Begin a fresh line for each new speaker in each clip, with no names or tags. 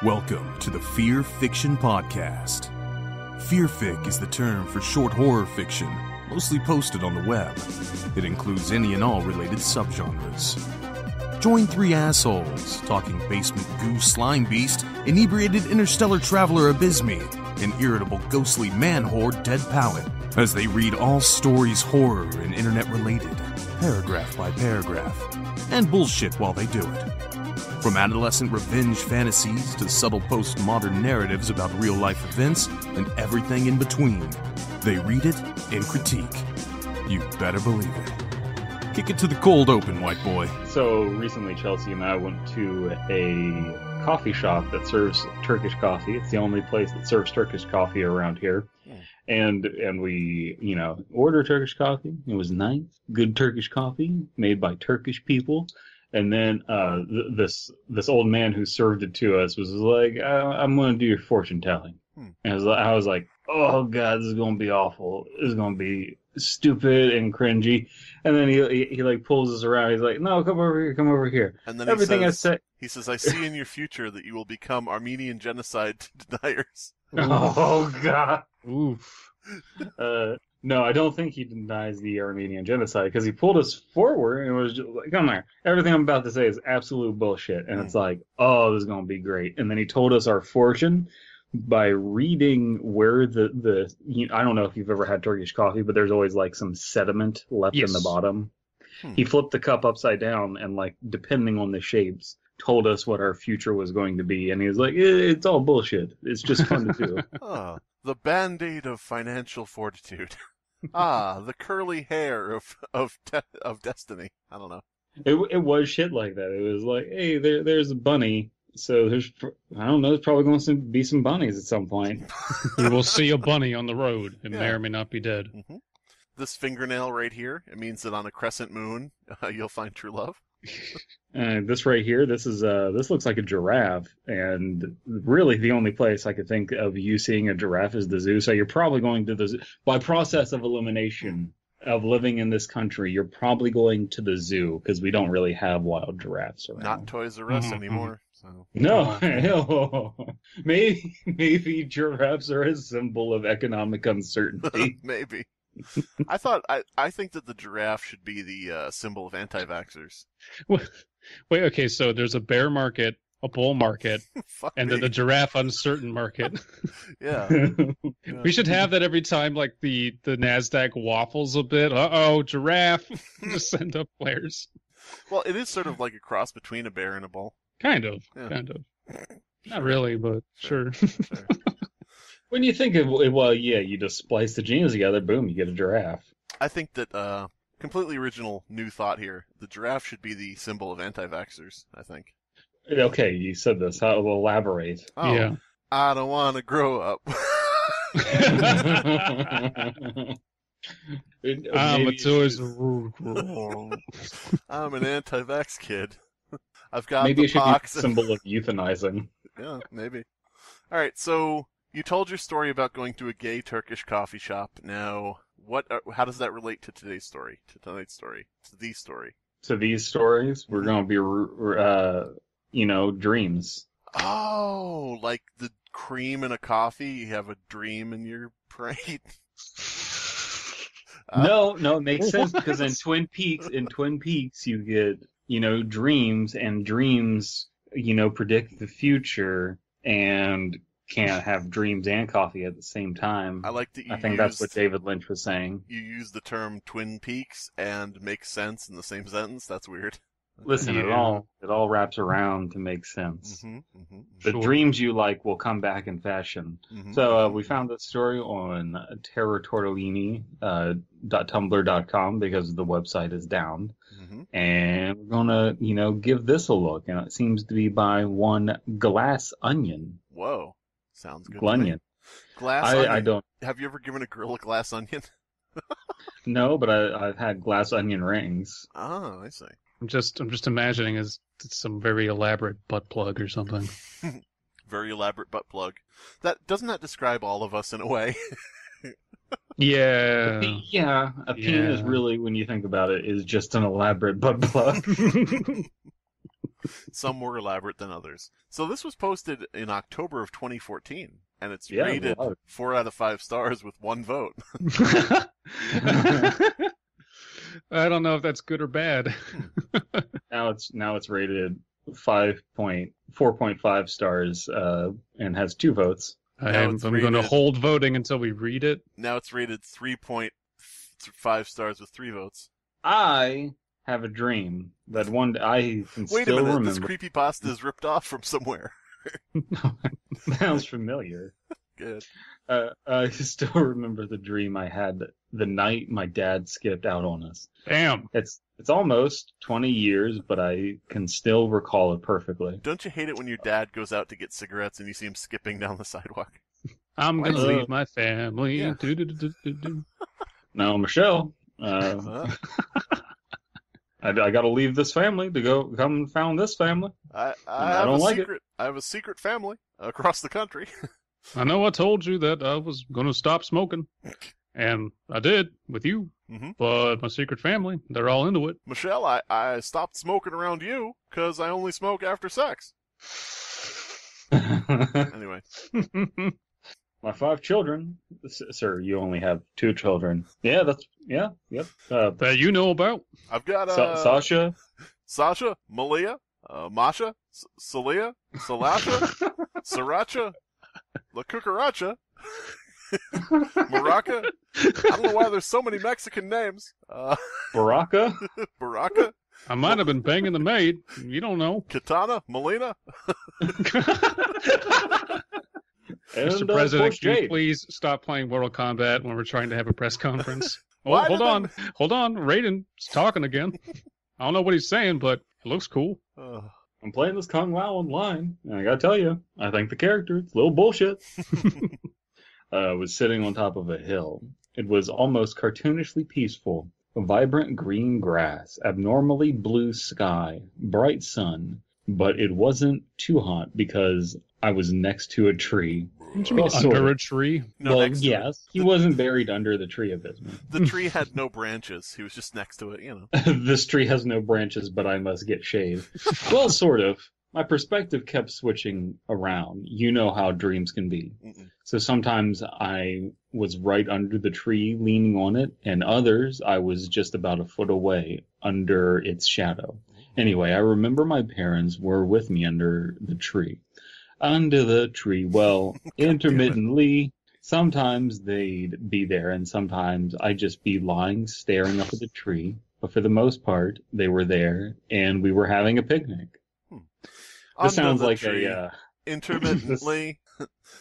Welcome to the Fear Fiction Podcast. Fearfic is the term for short horror fiction, mostly posted on the web. It includes any and all related subgenres. Join three assholes talking basement goo Slimebeast, inebriated interstellar traveler Abysmii, and irritable ghostly man-horde Dead Palette, as they read all stories horror and internet-related, paragraph by paragraph, and bullshit while they do it. From adolescent revenge fantasies to subtle postmodern narratives about real-life events and everything in between, they read it and critique. You better believe it. Kick it to the cold open, white boy.
So recently, Chelsea and I went to a coffee shop that serves Turkish coffee. It's the only place that serves Turkish coffee around here. And we, ordered Turkish coffee. It was nice, good Turkish coffee made by Turkish people. And then this old man who served it to us was like, I'm going to do your fortune telling. And I was like, oh, God, this is going to be awful. This is going to be stupid and cringy. And then he like pulls us around. He's like, no, come over here.
And then he says, I see in your future that you will become Armenian genocide deniers.
Oh, God.
Oof.
No, I don't think he denies the Armenian genocide, because he pulled us forward and was just like, come here. Everything I'm about to say is absolute bullshit. And it's like, oh, this is going to be great. And then he told us our fortune by reading where I don't know if you've ever had Turkish coffee, but there's always like some sediment left in the bottom. He flipped the cup upside down and, like, depending on the shapes, told us what our future was going to be. And he was like, it's all bullshit. It's just fun to do.
Oh, the Band-Aid of financial fortitude. The curly hair of destiny. I don't know.
It was shit like that. It was like, hey, there's a bunny. So there's probably going to be some bunnies at some point.
You will see a bunny on the road. It may or may not be dead.
Mm-hmm. This fingernail right here, it means that on a crescent moon, you'll find true love.
This right here, this looks like a giraffe, and really the only place I could think of you seeing a giraffe is the zoo. So you're probably going to the zoo. By process of elimination of living in this country, you're probably going to the zoo, because we don't really have wild giraffes around.
Not Toys R Us anymore. So.
No, maybe giraffes are a symbol of economic uncertainty.
Maybe. I think that the giraffe should be the symbol of anti-vaxxers.
Wait, okay, so there's a bear market, a bull market, and then the giraffe uncertain market.
Yeah.
We should have that every time, like, the NASDAQ waffles a bit. Uh-oh, giraffe. Just send up players.
Well, it is sort of like a cross between a bear and a bull.
Kind of. Not really, but sure.
When you think of, well, yeah, you just splice the genes together, boom, you get a giraffe.
I think that, completely original new thought here, the giraffe should be the symbol of anti-vaxxers, I think.
Okay, you said this. I'll elaborate.
Oh, yeah. I don't want to grow up.
I'm a Toys
I'm an anti-vax kid. I've got
maybe
the
it should
pox.
be a symbol of euthanizing.
Yeah, maybe. All right, so you told your story about going to a gay Turkish coffee shop. Now, how does that relate to today's story? To tonight's story? To these story?
To these stories, we're going to be, dreams.
Oh, like the cream in a coffee. You have a dream in your brain.
No, it makes sense, because in Twin Peaks, you get, dreams, and dreams, predict the future, and can't have dreams and coffee at the same time.
I like that
I think that's what David Lynch was saying.
You use the term Twin Peaks and makes sense in the same sentence. That's weird.
Listen, it all wraps around to make sense. The
Sure.
dreams you like will come back in fashion. So we found this story on terrortortellini.tumblr.com because the website is down. And we're gonna, give this a look. And it seems to be by one Glass Onion.
Whoa. Sounds good.
Glunion.
Glass onion.
I don't.
Have you ever given a girl a glass onion?
No, but I've had glass onion rings.
Oh, I see.
I'm just imagining it's some very elaborate butt plug or something.
Very elaborate butt plug. Doesn't that describe all of us in a way?
Yeah.
Yeah, a penis really, when you think about it, is just an elaborate butt plug.
Some more elaborate than others. So this was posted in October of 2014, and it's
Yeah,
rated
wow.
4 out of 5 stars with 1 vote.
I don't know if that's good or bad.
Now it's rated 4.5 stars and has 2 votes.
I'm going to hold voting until we read it.
Now it's rated 3.5 stars with 3 votes.
I have a dream that one day I can
Wait
still
a minute,
remember.
this creepypasta is ripped off from somewhere.
Sounds familiar.
Good.
I still remember the dream I had the night my dad skipped out on us.
Damn.
It's almost 20 years, but I can still recall it perfectly.
Don't you hate it when your dad goes out to get cigarettes and you see him skipping down the sidewalk?
I'm going to leave my family.
Yeah.
Now, Michelle, I got to leave this family to go come and found this family.
I
don't like it.
I have a secret family across the country.
I know I told you that I was going to stop smoking. And I did, with you.
Mm-hmm.
But my secret family, they're all into it.
Michelle, I stopped smoking around you because I only smoke after sex. Anyway.
My 5 children. Sir, you only have 2 children. Yeah, yep.
That you know about.
I've got
Sasha,
Malia, Masha, Salia, Salasha, Sriracha, La Cucaracha, Maraca. I don't know why there's so many Mexican names.
Baraka,
Baraka,
I might have been banging the maid. You don't know.
Katana, Melina.
and
Mr. President,
Coach
can you
Jade.
please stop playing Mortal Kombat when we're trying to have a press conference? Oh,
Why
hold
did
on. Hold on. Raiden's talking again. I don't know what he's saying, but it looks cool.
I'm playing this Kung Lao online, and I gotta tell you, I think the character is a little bullshit. Was sitting on top of a hill. It was almost cartoonishly peaceful. Vibrant green grass, abnormally blue sky, bright sun, but it wasn't too hot because I was next to a tree.
What you mean, under a tree?
No,
well,
next to it.
yes, he wasn't buried under the tree of Abysmii.
The tree had no branches. He was just next to it, you know.
This tree has no branches, but I must get shade. Well, sort of. My perspective kept switching around. You know how dreams can be.
Mm-mm.
So sometimes I was right under the tree leaning on it, and others I was just about a foot away under its shadow. Anyway, I remember my parents were with me under the tree. Under the tree, well, intermittently, sometimes they'd be there, and sometimes I'd just be lying, staring up at the tree. But for the most part, they were there, and we were having a picnic. This sounds like a...
intermittently.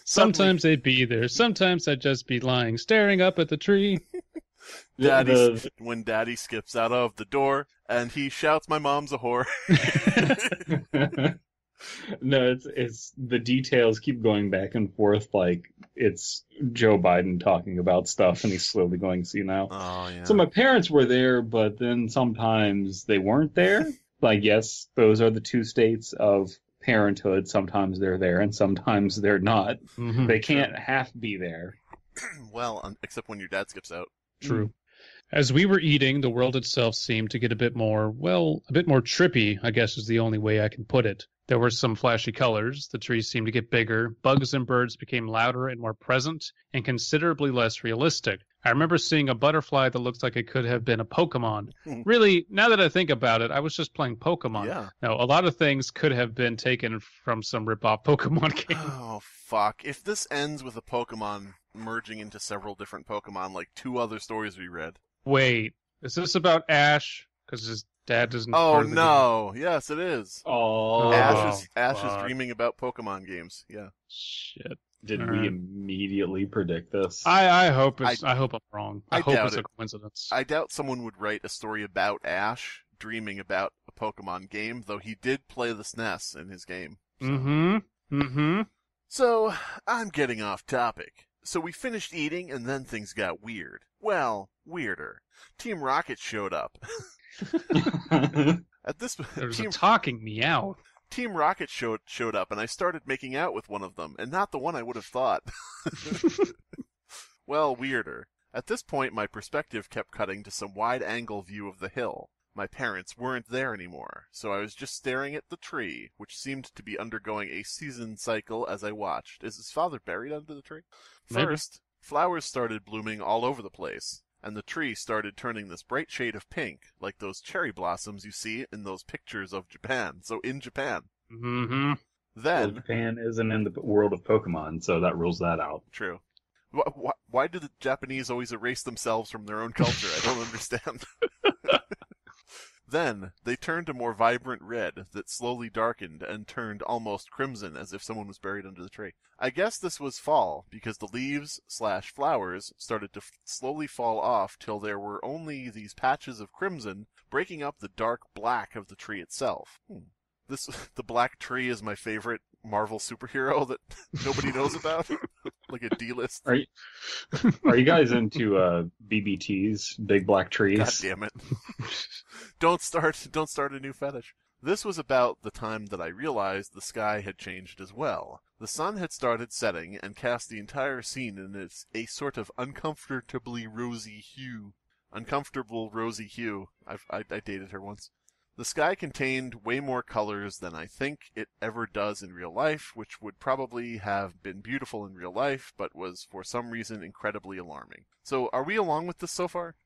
Sometimes they'd be there. Sometimes I'd just be lying, staring up at the tree.
When Daddy skips out of the door and he shouts, "My mom's a whore."
No, it's the details keep going back and forth like it's Joe Biden talking about stuff and he's slowly going senile.
Oh, yeah.
So my parents were there, but then sometimes they weren't there. Like, yes, those are the 2 states of parenthood. Sometimes they're there and sometimes they're not.
Mm-hmm.
They can't half be there.
Well, except when your dad skips out.
True. As we were eating, the world itself seemed to get a bit more trippy, I guess is the only way I can put it. There were some flashy colors, the trees seemed to get bigger, bugs and birds became louder and more present, and considerably less realistic. I remember seeing a butterfly that looked like it could have been a Pokemon. Really, now that I think about it, I was just playing Pokemon.
Yeah.
No, a lot of things could have been taken from some rip-off Pokemon game.
Oh, fuck. If this ends with a Pokemon merging into several different Pokemon, like 2 other stories we read.
Wait, is this about Ash? Because his dad doesn't...
Oh, no. Yes, it is.
Oh,
Ash is
fuck.
dreaming about Pokemon games. Yeah.
Shit.
Did we immediately predict this?
I hope I'm wrong. I hope
doubt
it's a
it.
coincidence.
I doubt someone would write a story about Ash dreaming about a Pokemon game, though he did play the SNES in his game. So, I'm getting off topic. So we finished eating, and then things got weird. Well, weirder. Team Rocket showed up. At this
There's a talking meow.
Team Rocket showed up, and I started making out with one of them, and not the one I would have thought. Well, weirder. At this point, my perspective kept cutting to some wide-angle view of the hill. My parents weren't there anymore, so I was just staring at the tree, which seemed to be undergoing a season cycle as I watched. Is his father buried under the tree?
Maybe.
First, flowers started blooming all over the place, and the tree started turning this bright shade of pink, like those cherry blossoms you see in those pictures of Japan. So in Japan.
Mm-hmm.
Then...
Well, Japan isn't in the world of Pokemon, so that rules that out.
True. Why do the Japanese always erase themselves from their own culture? I don't understand. Then, they turned a more vibrant red that slowly darkened and turned almost crimson as if someone was buried under the tree. I guess this was fall, because the leaves/flowers started to slowly fall off till there were only these patches of crimson breaking up the dark black of the tree itself. The Black Tree is my favorite Marvel superhero that nobody knows about. Like a D-list.
Are you guys into BBTs, Big Black Trees?
God damn it. Don't start a new fetish. This was about the time that I realized the sky had changed as well. The sun had started setting and cast the entire scene in a sort of uncomfortably rosy hue. Uncomfortable rosy hue. I dated her once. The sky contained way more colors than I think it ever does in real life, which would probably have been beautiful in real life, but was for some reason incredibly alarming. So, are we along with this so far?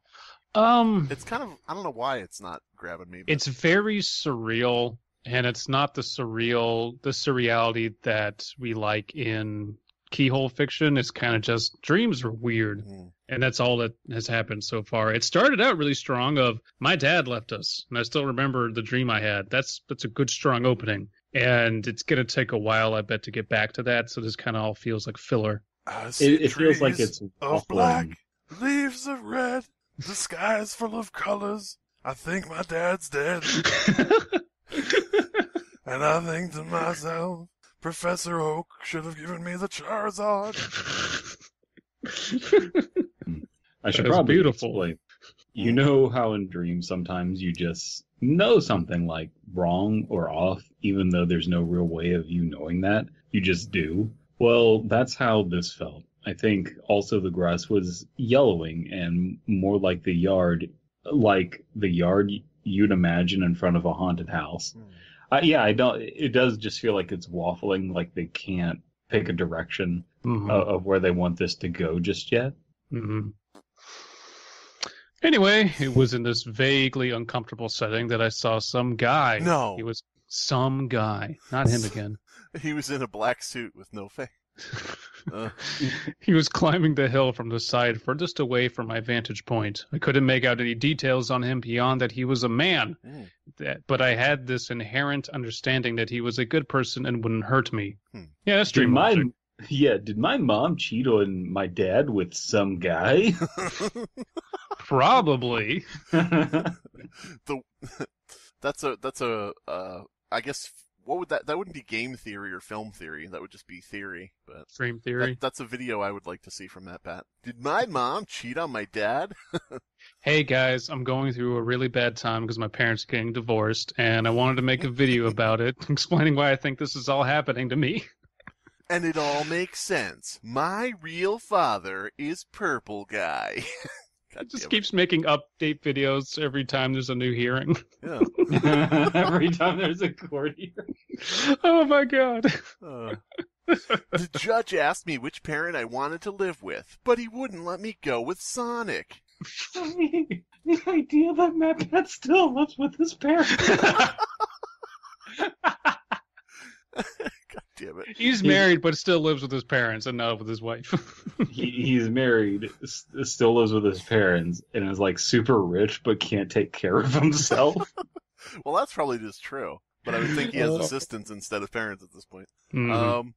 It's kind of, I don't know why it's not grabbing me. But...
It's very surreal, and it's not the surreality that we like in keyhole fiction. It's kind of just dreams are weird. And that's all that has happened so far. It started out really strong of my dad left us, and I still remember the dream I had. That's a good strong opening. And it's going to take a while, I bet, to get back to that, so this kind of all feels like filler.
It feels like it's
of black, leaves of red, the sky is full of colors. I think my dad's dead. And I think to myself, Professor Oak should have given me the Charizard.
I should
That was
probably
beautiful.
explain. You know how in dreams sometimes you just know something like wrong or off, even though there's no real way of you knowing that. You just do. Well, that's how this felt. I think also the grass was yellowing and more like the yard you'd imagine in front of a haunted house. It does just feel like it's waffling, like they can't pick a direction of where they want this to go just yet.
Mm-hmm. Anyway, it was in this vaguely uncomfortable setting that I saw some guy.
No.
He was some guy. Not him again.
He was in a black suit with no face.
He was climbing the hill from the side furthest away from my vantage point. I couldn't make out any details on him beyond that he was a man. But I had this inherent understanding that he was a good person and wouldn't hurt me. Yeah, that's dream logic.
Did my mom cheat on my dad with some guy?
Probably.
That's a I guess what would that wouldn't be game theory or film theory. That would just be theory, but
Dream theory.
That's a video I would like to see from that, Pat. Did my mom cheat on my dad?
Hey guys, I'm going through a really bad time because my parents are getting divorced, and I wanted to make a video about it, explaining why I think this is all happening to me.
And it all makes sense. My real father is Purple Guy.
It just keeps making update videos every time there's a new hearing.
Yeah.
Every time there's a court hearing.
Oh my god.
The judge asked me which parent I wanted to live with, but he wouldn't let me go with Sonic.
The idea that Matt Pat still lives with his parents.
God damn it.
He's married, but still lives with his parents and not with his wife.
He's married, still lives with his parents, and is like super rich, but can't take care of himself.
Well, that's probably just true. But I would think he has assistants instead of parents at this point.
Mm-hmm.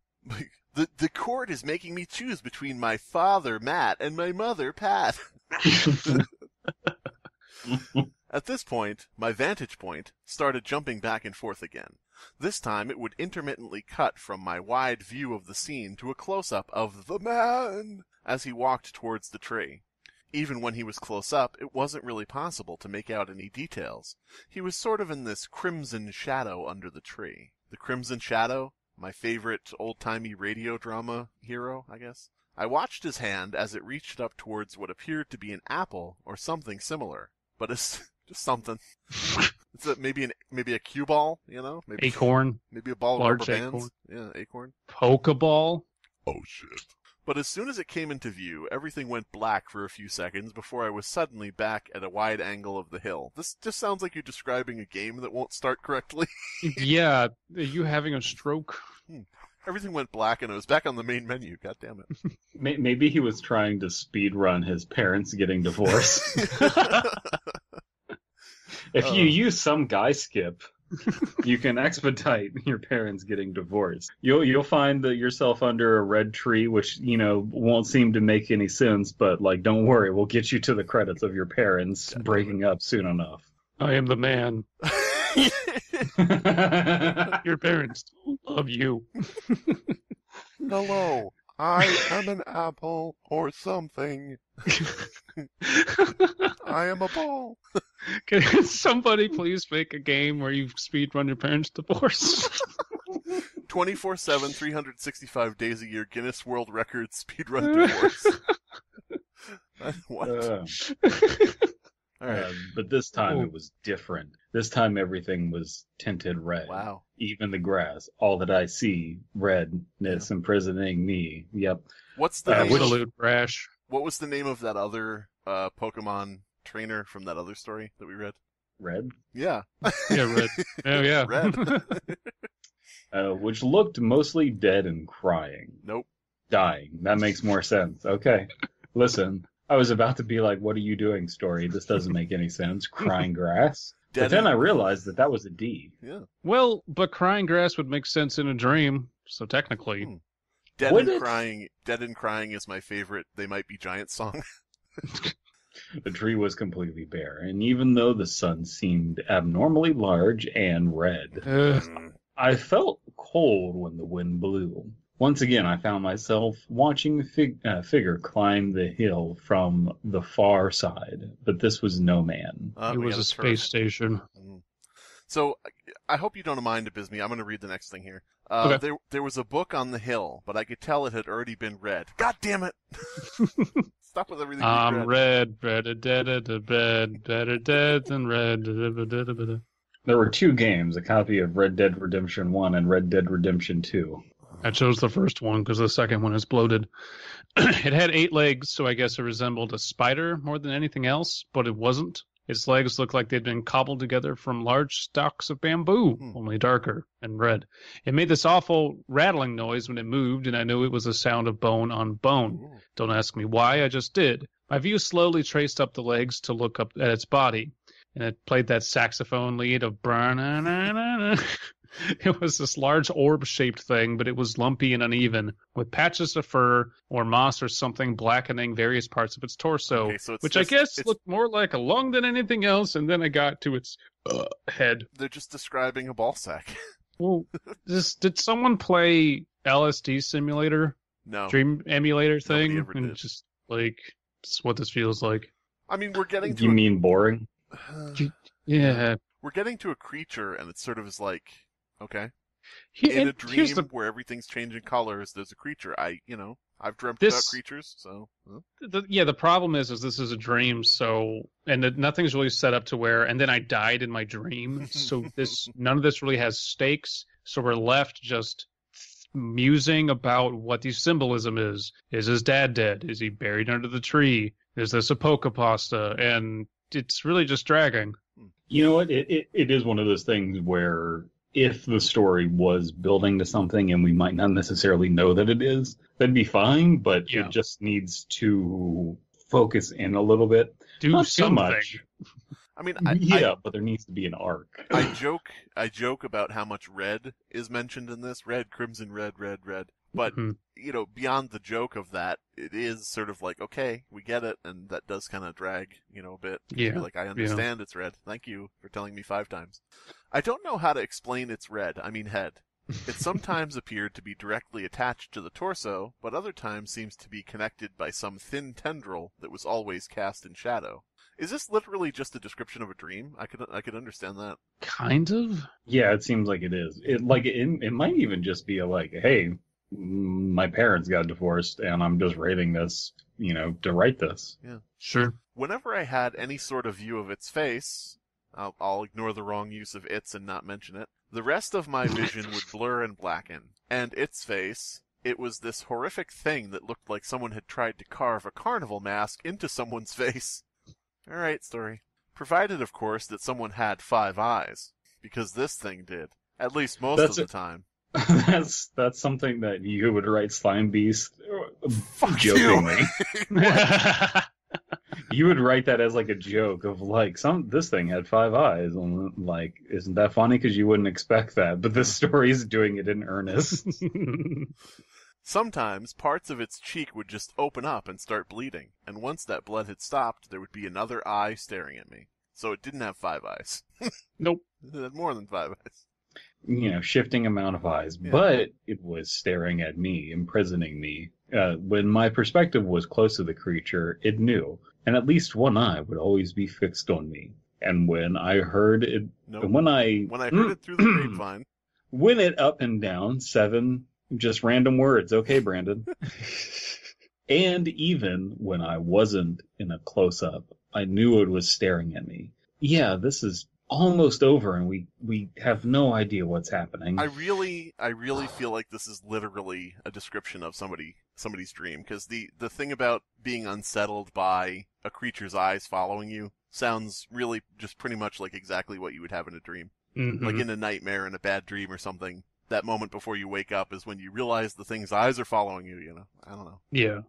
The court is making me choose between my father, Matt, and my mother, Pat. At this point, my vantage point started jumping back and forth again. This time it would intermittently cut from my wide view of the scene to a close-up of the man as he walked towards the tree. Even when he was close up, it wasn't really possible to make out any details. He was sort of in this crimson shadow under the tree. The Crimson Shadow? My favorite old-timey radio drama hero, I guess. I watched his hand as it reached up towards what appeared to be an apple or something similar. But Just something. It's maybe a cue ball, Maybe,
Acorn.
Maybe a ball of
Large
rubber
acorn.
bands. Yeah, acorn.
Pokeball.
Oh, shit. But as soon as it came into view, everything went black for a few seconds before I was suddenly back at a wide angle of the hill. This just sounds like you're describing a game that won't start correctly.
Yeah, are you having a stroke?
Everything went black and it was back on the main menu. God damn it.
Maybe he was trying to speed run his parents getting divorced. If you use some guy skip, you can expedite your parents getting divorced. You'll find yourself under a red tree, which won't seem to make any sense. But don't worry, we'll get you to the credits of your parents breaking up soon enough.
I am the man. Your parents love you.
Hello, I am an apple or something. I am a ball.
Can somebody please make a game where you speedrun your parents' divorce?
24/7, 365 days a year, Guinness World Records speedrun divorce. What? All right.
But this time it was different. This time everything was tinted red.
Wow.
Even the grass. All that I see, redness imprisoning me. Yep.
What's the name
Absolute rash.
What was the name of that other Pokemon trainer from that other story that we read?
Red?
Yeah.
Yeah, red. Oh, yeah.
Red.
Which looked mostly dead and crying.
Nope.
Dying. That makes more sense. Okay. Listen, I was about to be like, what are you doing, story? This doesn't make any sense. Crying grass. But then I realized that was a D.
Yeah.
Well, but crying grass would make sense in a dream, so technically.
Dead and Crying is my favorite They Might Be Giants song.
The tree was completely bare, and even though the sun seemed abnormally large and red, I felt cold when the wind blew. Once again, I found myself watching a figure climb the hill from the far side, but this was no man.
It was a space station.
So, I hope you don't mind, Abysmii. I'm going to read the next thing here.
Okay.
There was a book on the hill, but I could tell it had already been read. God damn it! Stop with everything.
I'm red, better dead, better dead than red.
There were two games, a copy of Red Dead Redemption 1 and Red Dead Redemption 2.
I chose the first one because the second one is bloated. It had 8 legs, so I guess it resembled a spider more than anything else, but it wasn't. Its legs looked like they'd been cobbled together from large stalks of bamboo, only darker and red. It made this awful rattling noise when it moved, and I knew it was the sound of bone on bone. Don't ask me why, I just did. My view slowly traced up the legs to look up at its body, and it played that saxophone lead of "Brr-na-na-na-na." It was this large orb-shaped thing, but it was lumpy and uneven, with patches of fur or moss or something blackening various parts of its torso,
Okay, so
which I guess looked more like a lung than anything else, and then I got to its head.
They're just describing a ball sack.
Well, did someone play LSD Simulator?
No.
Dream emulator thing?
Nobody ever
And
did.
just, like, it's what this feels like.
I mean, we're getting to
You mean boring?
Yeah.
We're getting to a creature, and it sort of is like, okay.
Here's
In a dream
the
where everything's changing colors, there's a creature. I've dreamt about creatures, so.
the problem is this is a dream, so nothing's really set up to where, and then I died in my dream, so none of this really has stakes. So we're left just musing about what the symbolism is. Is his dad dead? Is he buried under the tree? Is this a Creepypasta? And it's really just dragging.
You know what? It is one of those things where if the story was building to something and we might not necessarily know that it is, that'd be fine, but it just needs to focus in a little bit. Not so much.
I mean,
but there needs to be an arc.
I joke about how much red is mentioned in this. Red, crimson, red. But, beyond the joke of that, it is sort of like, okay, we get it, and that does kind of drag, a bit.
Yeah.
Like, I understand it's red. Thank you for telling me 5 times. I don't know how to explain its head. It sometimes appeared to be directly attached to the torso, but other times seems to be connected by some thin tendril that was always cast in shadow. Is this literally just a description of a dream? I could understand that.
Kind of?
Yeah, it seems like it is. It might even just be hey, my parents got divorced and I'm just writing this, to write this.
Yeah.
Sure.
Whenever I had any sort of view of its face, I'll ignore the wrong use of its and not mention it. The rest of my vision would blur and blacken. And its face, it was this horrific thing that looked like someone had tried to carve a carnival mask into someone's face. Alright, story. Provided, of course, that someone had 5 eyes. Because this thing did. At least most of the time.
That's something that you would write Slimebeast
Fuck
jokingly.
you.
You would write that as like a joke of like this thing had 5 eyes, and like, isn't that funny? Because you wouldn't expect that, but this story is doing it in earnest.
Sometimes parts of its cheek would just open up and start bleeding, and once that blood had stopped, there would be another eye staring at me. So it didn't have 5 eyes.
Nope.
It had more than 5 eyes.
Shifting amount of eyes,
Yeah.
but it was staring at me, imprisoning me. When my perspective was close to the creature, it knew, and at least one eye would always be fixed on me. And when I heard it,
Nope.
when I
heard it through the grapevine.
went it up and down 7, just random words. Okay, Brandon. And even when I wasn't in a close-up, I knew it was staring at me. Yeah, this is almost over, and we have no idea what's happening.
I really feel like this is literally a description of somebody's dream, because the thing about being unsettled by a creature's eyes following you sounds really just pretty much like exactly what you would have in a dream.
Mhm.
Like in a nightmare, in a bad dream or something. That moment before you wake up is when you realize the thing's eyes are following you, I don't know.
Yeah.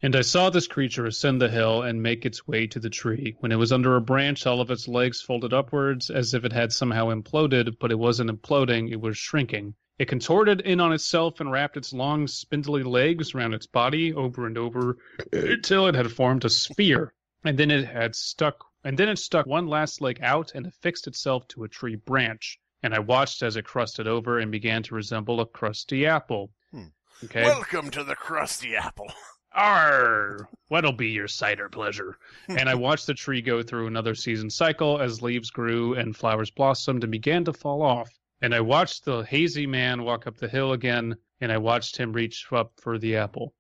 And I saw this creature ascend the hill and make its way to the tree. When it was under a branch, all of its legs folded upwards as if it had somehow imploded, but it wasn't imploding, it was shrinking. It contorted in on itself and wrapped its long, spindly legs around its body over and over until it had formed a spear. And then it stuck one last leg out and affixed itself to a tree branch. And I watched as it crusted over and began to resemble a crusty apple. Okay.
Welcome to the crusty apple.
Arr! What'll be your cider pleasure? And I watched the tree go through another season cycle as leaves grew and flowers blossomed and began to fall off. And I watched the hazy man walk up the hill again, and I watched him reach up for the apple.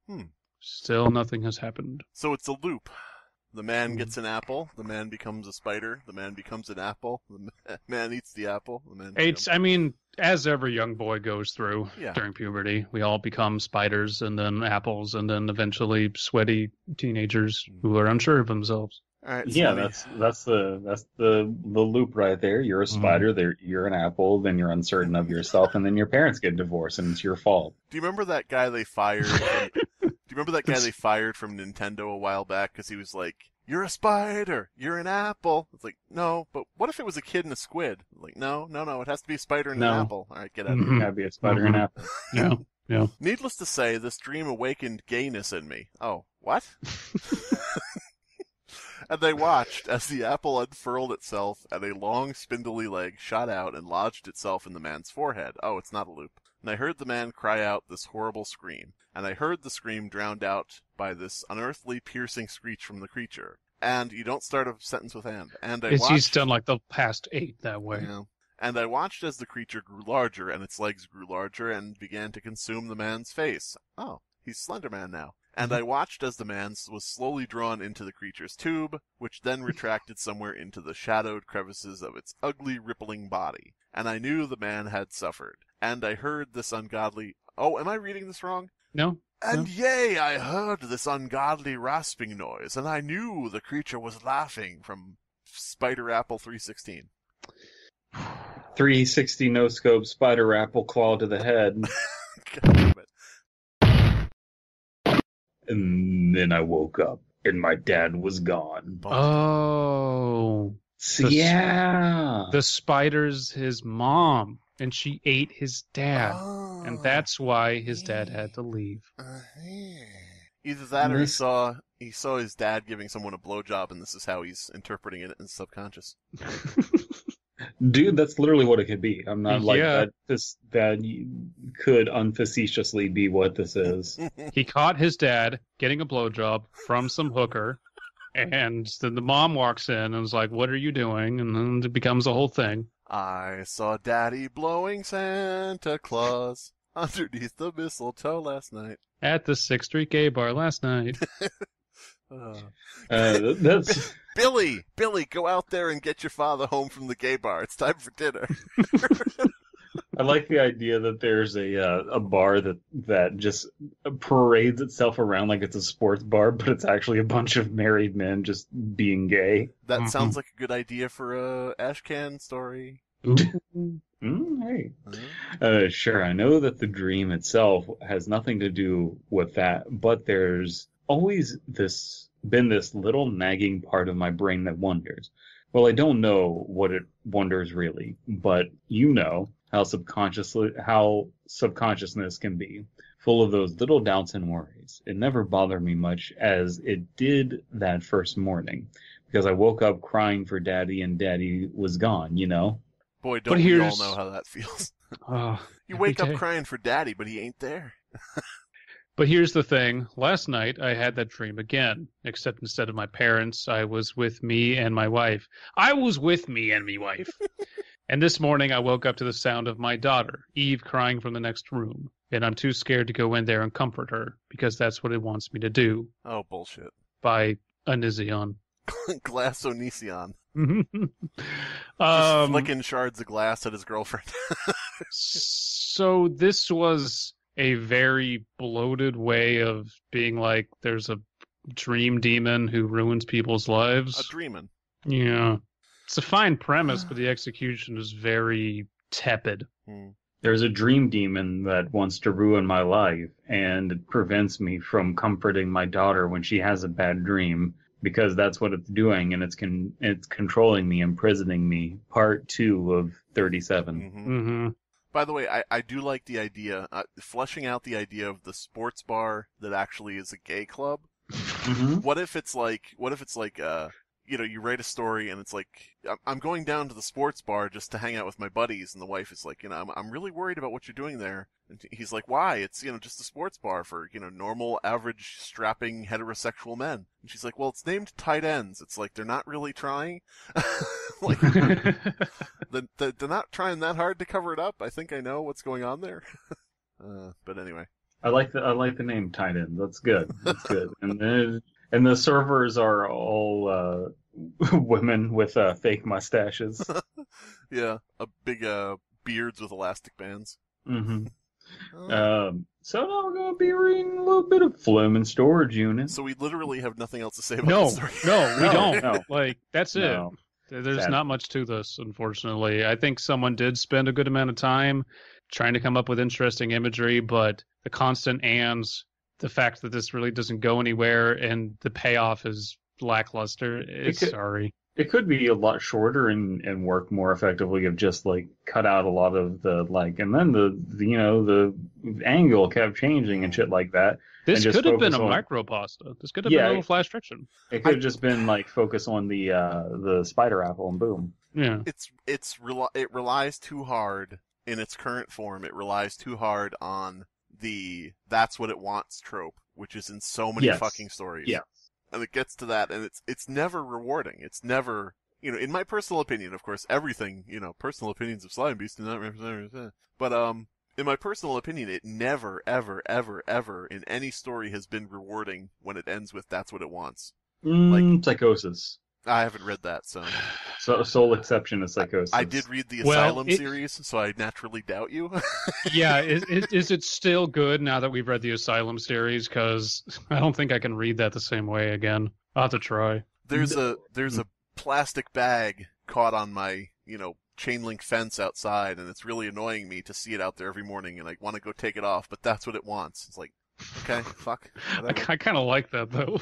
Still nothing has happened.
So it's a loop. The man gets an apple, the man becomes a spider, the man becomes an apple, the man eats the apple, the man becomes...
As every young boy goes through during puberty, we all become spiders and then apples and then eventually sweaty teenagers who are unsure of themselves.
All right,
Yeah, that's the loop right there. You're a spider, you're an apple, then you're uncertain of yourself, and then your parents get divorced, and it's your fault.
Do you remember that guy they fired? They fired from Nintendo a while back because he was like, "You're a spider, you're an apple." It's like, no, but what if it was a kid and a squid? Like, no, it has to be a spider and an apple. All right, get out of here.
Gotta be a spider and apple.
Yeah.
Needless to say, this dream awakened gayness in me. Oh, what? And they watched as the apple unfurled itself and a long spindly leg shot out and lodged itself in the man's forehead. Oh, it's not a loop. And I heard the man cry out this horrible scream. And I heard the scream drowned out by this unearthly piercing screech from the creature. And you don't start a sentence with and. And I watched...
He's done like the past 8 that way.
Yeah. And I watched as the creature grew larger and its legs grew larger and began to consume the man's face. Oh, he's Slender Man now. And I watched as the man was slowly drawn into the creature's tube, which then retracted somewhere into the shadowed crevices of its ugly, rippling body. And I knew the man had suffered. And I heard this ungodly... Oh, am I reading this wrong?
No.
And yea, I heard this ungodly rasping noise, and I knew the creature was laughing from Spider Apple 316.
360 no scope, spider apple, claw to the head.
God damn it.
And then I woke up, and my dad was gone.
Oh. The spider's his mom, and she ate his dad.
Oh.
And that's why his dad had to leave.
Either that or he saw his dad giving someone a blowjob, and this is how he's interpreting it in his subconscious.
Dude, that's literally what it could be. I'm not like
Yeah.
that could unfacetiously be what this is.
He caught his dad getting a blowjob from some hooker, and then the mom walks in and is like, "What are you doing?" And then it becomes a whole thing.
I saw Daddy blowing Santa Claus underneath the mistletoe last night.
At the 6th Street Gay Bar last night.
That's
Billy, go out there and get your father home from the gay bar. It's time for dinner.
I like the idea that there's a bar that just parades itself around like it's a sports bar, but it's actually a bunch of married men just being gay.
That sounds like a good idea for a Ashcan story.
Hey. Sure, I know that the dream itself has nothing to do with that, but there's always been this little nagging part of my brain that wonders. Well, I don't know what it wonders really, but you know how subconsciousness can be, full of those little doubts and worries. It never bothered me much as it did that first morning, because I woke up crying for Daddy and Daddy was gone, you know?
Boy, don't we all know how that feels. You wake up crying for Daddy, but he ain't there.
But here's the thing. Last night, I had that dream again, except instead of my parents, I was with me and my wife. And this morning, I woke up to the sound of my daughter, Eve, crying from the next room. And I'm too scared to go in there and comfort her, because that's what it wants me to do.
Oh, bullshit.
By Onision.
Glass Onision.
Just
flicking shards of glass at his girlfriend.
So this was a very bloated way of being like, there's a dream demon who ruins people's lives.
A dreamin'.
Yeah. It's a fine premise, but the execution is very tepid.
There's a dream demon that wants to ruin my life, and it prevents me from comforting my daughter when she has a bad dream, because that's what it's doing, and it's controlling me, imprisoning me. Part 2 of 37.
By the way, I do like the idea, fleshing out the idea of the sports bar that actually is a gay club. What if it's like, you write a story and it's like, I'm going down to the sports bar just to hang out with my buddies, and the wife is like, I'm really worried about what you're doing there. And he's like, why? It's, just a sports bar for, normal, average, strapping, heterosexual men. And she's like, well, it's named Tight Ends. It's like, they're not really trying. Like, they're not trying that hard to cover it up. I think I know what's going on there. But anyway.
I like the name Tight Ends. That's good. That's good. And the servers are all women with fake mustaches.
Yeah, a big beards with elastic bands.
So now we're going to be reading a little bit of Fleming Storage Units.
So we literally have nothing else to say about the story.
No, we don't. No. Like, that's it.
No.
There's not much to this, unfortunately. I think someone did spend a good amount of time trying to come up with interesting imagery, but the constant ands, the fact that this really doesn't go anywhere, and the payoff is lackluster. Sorry.
It could be a lot shorter and work more effectively if just like cut out a lot of the and then the angle kept changing and shit like that.
This could have been a micropasta. This could have been a little flash fiction.
It could have just been like focus on the spider apple and boom.
Yeah.
It relies too hard in its current form. It relies too hard on the that's what it wants trope, which is in so many fucking stories.
Yeah.
And it gets to that, and it's never rewarding. It's never, in my personal opinion, of course, everything, personal opinions of Slimebeast do not represent. But in my personal opinion, it never, ever, ever, ever in any story has been rewarding when it ends with "that's what it wants."
Psychosis.
I haven't read that, so
sole exception is Psychosis.
I did read the Asylum series, so I naturally doubt you.
Yeah, is it still good now that we've read the Asylum series? Because I don't think I can read that the same way again. I'll have to try.
There's a plastic bag caught on my chain link fence outside, and it's really annoying me to see it out there every morning, and I want to go take it off, but that's what it wants. It's like, okay, fuck.
I kind of like that though.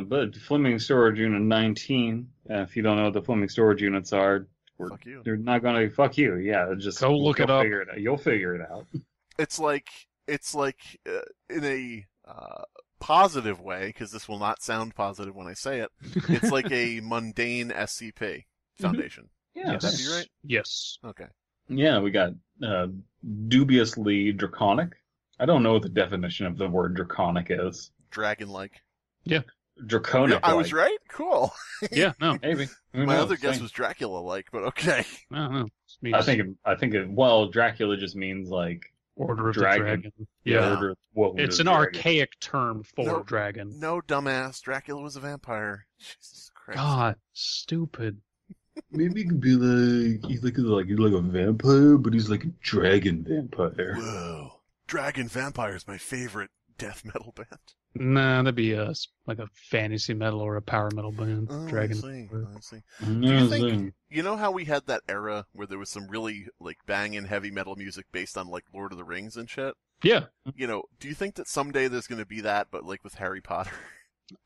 But Fleming Storage Unit 19, if you don't know what the Fleming Storage Units are,
fuck you.
They're not going to fuck you. Yeah, just
go look it up.
You'll figure it out.
It's like in a positive way, because this will not sound positive when I say it. It's like a mundane SCP Foundation.
Yeah,
would that be right?
Yes.
Okay.
Yeah, we got dubiously draconic. I don't know what the definition of the word draconic is.
Dragon-like.
Yeah.
Draconic.
I was right? Cool.
Yeah, no.
Maybe.
My other guess was Dracula-like, but okay.
I don't know.
I think Dracula just means like
Order of
Dragon.
the Dragon.
Yeah.
Order, what
It's
was
an
dragon?
archaic term for
No.
dragon.
No, dumbass. Dracula was a vampire. Jesus Christ.
God, stupid.
Maybe it could be like he's like a vampire, but he's like a dragon vampire.
Whoa. Dragon Vampire is my favorite death metal band.
Nah, that'd be like a fantasy metal or a power metal band.
Oh,
Dragon.
I see.
Do
you think- You know how we had that era where there was some really, like, banging heavy metal music based on, like, Lord of the Rings and shit?
Yeah.
You know, do you think that someday there's going to be that, but, like, with Harry Potter?